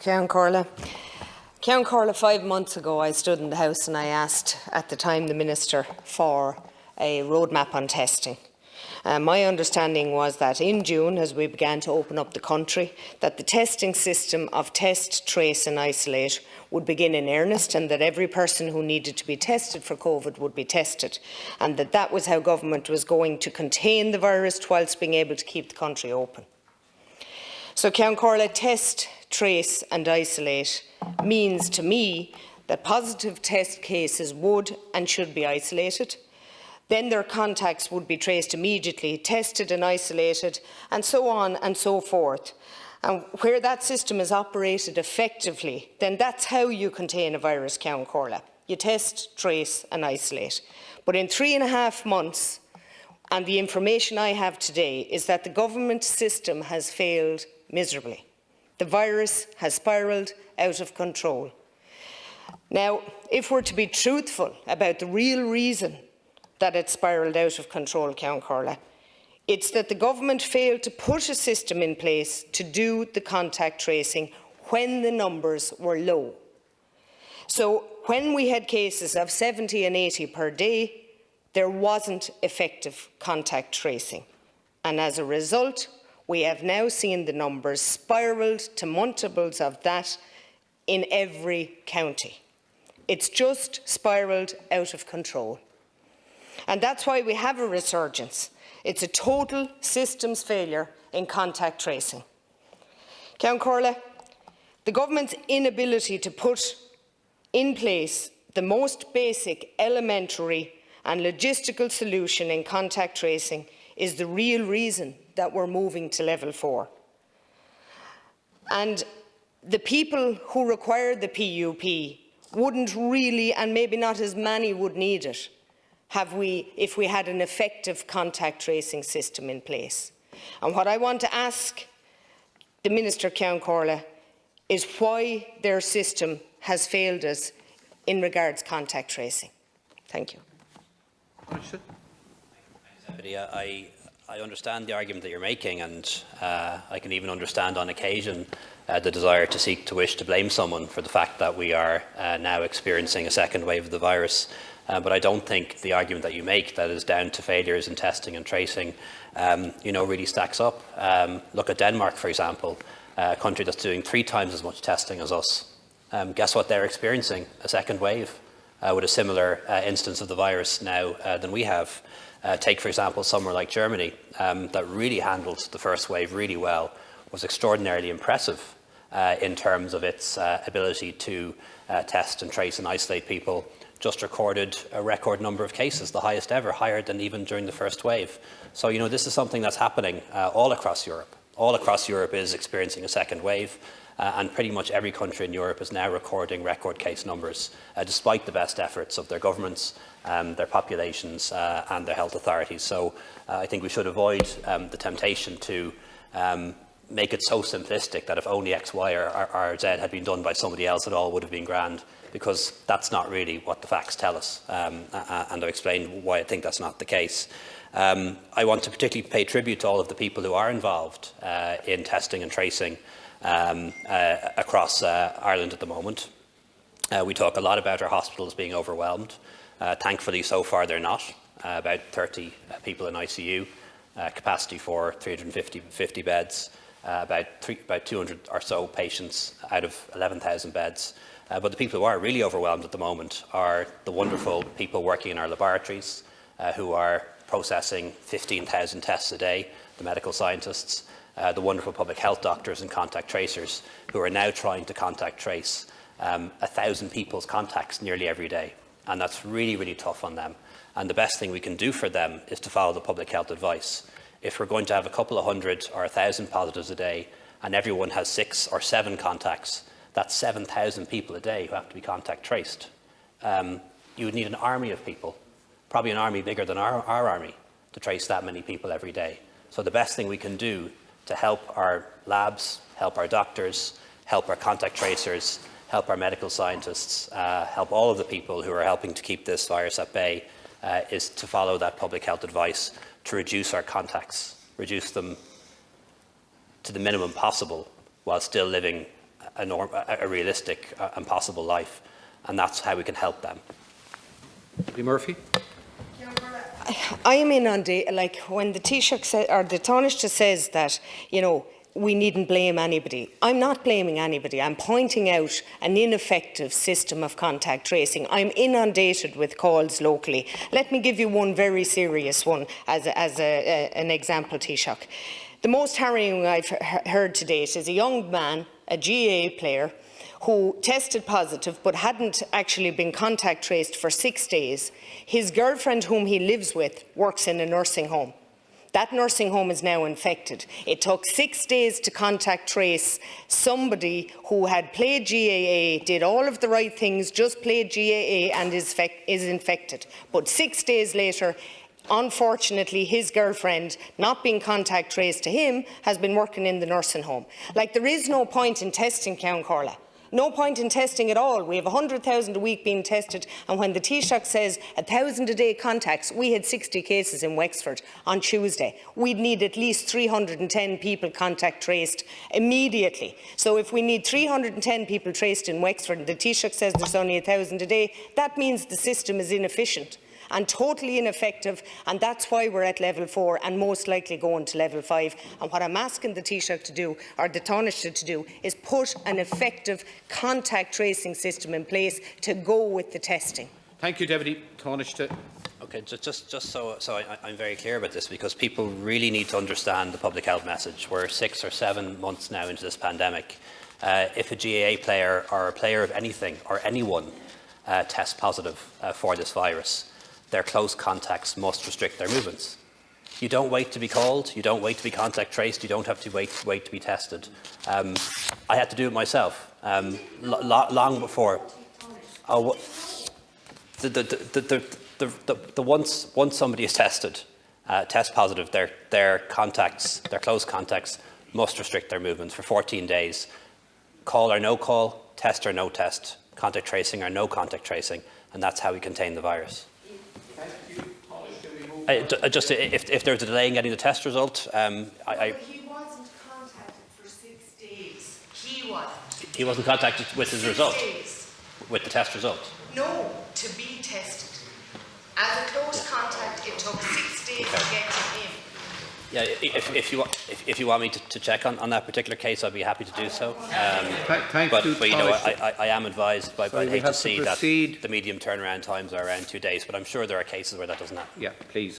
Ceann Corla. Ceann Corla, 5 months ago I stood in the House and I asked at the time the Minister for a roadmap on testing. My understanding was that in June, as we began to open up the country, that the testing system of test, trace and isolate would begin in earnest, and that every person who needed to be tested for COVID would be tested, and that was how government was going to contain the virus whilst being able to keep the country open. So Ceann Corla, test, trace and isolate means to me that positive test cases would and should be isolated. Then their contacts would be traced immediately, tested and isolated, and so on and so forth. And where that system is operated effectively, then that's how you contain a virus, Ceann Corla. You test, trace and isolate. But in 3.5 months, and the information I have today is that the government system has failed miserably. The virus has spiralled out of control. Now, if we're to be truthful about the real reason that it spiralled out of control, Ceann Corla, it's that the government failed to put a system in place to do the contact tracing when the numbers were low. So when we had cases of 70 and 80 per day, there wasn't effective contact tracing. And as a result, we have now seen the numbers spiralled to multiples of that in every county. It's just spiralled out of control. And that's why we have a resurgence. It's a total systems failure in contact tracing. Ceann Corla, the government's inability to put in place the most basic, elementary and logistical solution in contact tracing is the real reason that we're moving to level 4. And the people who require the PUP wouldn't really, and maybe not as many would need it, if we had an effective contact tracing system in place. And what I want to ask the Minister, Ceann Corla, is why their system has failed us in regards to contact tracing. Thank you. I understand the argument that you're making, and I can even understand on occasion the desire to wish to blame someone for the fact that we are now experiencing a second wave of the virus. But I don't think the argument that you make that is down to failures in testing and tracing, really stacks up. Look at Denmark, for example, a country that's doing 3 times as much testing as us. Guess what they're experiencing? A second wave with a similar instance of the virus now than we have. Take, for example, somewhere like Germany that really handled the first wave really well, was extraordinarily impressive in terms of its ability to test and trace and isolate people. Just recorded a record number of cases, the highest ever, higher than even during the first wave. So, this is something that's happening all across Europe. All across Europe is experiencing a second wave, and pretty much every country in Europe is now recording record case numbers, despite the best efforts of their governments, their populations and their health authorities. So I think we should avoid the temptation to make it so simplistic that if only X, Y or Z had been done by somebody else, it all would have been grand, because that's not really what the facts tell us, and I've explained why I think that's not the case. I want to particularly pay tribute to all of the people who are involved in testing and tracing across Ireland at the moment. We talk a lot about our hospitals being overwhelmed. Thankfully, so far they're not. About 30 people in ICU, capacity for 350 beds, about 200 or so patients out of 11,000 beds. But the people who are really overwhelmed at the moment are the wonderful people working in our laboratories who are processing 15,000 tests a day, the medical scientists, the wonderful public health doctors and contact tracers who are now trying to contact trace 1,000 people's contacts nearly every day. And that's really, really tough on them. And the best thing we can do for them is to follow the public health advice. If we're going to have a couple of hundred or 1,000 positives a day and everyone has 6 or 7 contacts, that's 7,000 people a day who have to be contact traced. You would need an army of people, probably an army bigger than our army, to trace that many people every day. So the best thing we can do to help our labs, help our doctors, help our contact tracers, help our medical scientists, help all of the people who are helping to keep this virus at bay, is to follow that public health advice to reduce our contacts, reduce them to the minimum possible while still living a realistic and possible life, and that's how we can help them. Murphy. I am in on like when the Taoiseach or the Taoiseach says that, you know, we needn't blame anybody. I'm not blaming anybody. I'm pointing out an ineffective system of contact tracing. I'm inundated with calls locally. Let me give you one very serious one as an example, Taoiseach. The most harrowing I've heard to date is a young man, a GAA player, who tested positive but hadn't actually been contact traced for 6 days. His girlfriend, whom he lives with, works in a nursing home. That nursing home is now infected. It took 6 days to contact trace somebody who had played GAA, did all of the right things, just played GAA and is infected. But 6 days later, unfortunately, his girlfriend, not being contact traced to him, has been working in the nursing home. Like, there is no point in testing, Count Corla. No point in testing at all. We have 100,000 a week being tested, and when the Taoiseach says 1,000 a day contacts, we had 60 cases in Wexford on Tuesday. We'd need at least 310 people contact traced immediately. So if we need 310 people traced in Wexford and the Taoiseach says there's only 1,000 a day, that means the system is inefficient and totally ineffective, and that's why we're at level 4 and most likely going to level 5. And what I'm asking the Taoiseach to do, or the Taoiseach to do, is put an effective contact tracing system in place to go with the testing. Thank you, Deputy Taoiseach. Okay, just so I'm very clear about this, because people really need to understand the public health message. We're 6 or 7 months now into this pandemic. If a GAA player or a player of anything or anyone tests positive for this virus, their close contacts must restrict their movements. You don't wait to be called, you don't wait to be contact traced, you don't have to wait to be tested. I had to do it myself long before. Once somebody is tested, test positive, their close contacts must restrict their movements for 14 days. Call or no call, test or no test, contact tracing or no contact tracing, and that's how we contain the virus. Just if there's a delay in getting the test result, He wasn't contacted for 6 days. He wasn't contacted with his result, with the test result. No, to be tested. As a close contact, it took 6 days to get to him. Yeah, if you want me to check on that particular case, I'd be happy to do so. But you know, I am advised by the HSC that the medium turnaround times are around 2 days. But I'm sure there are cases where that doesn't happen. Yeah, please.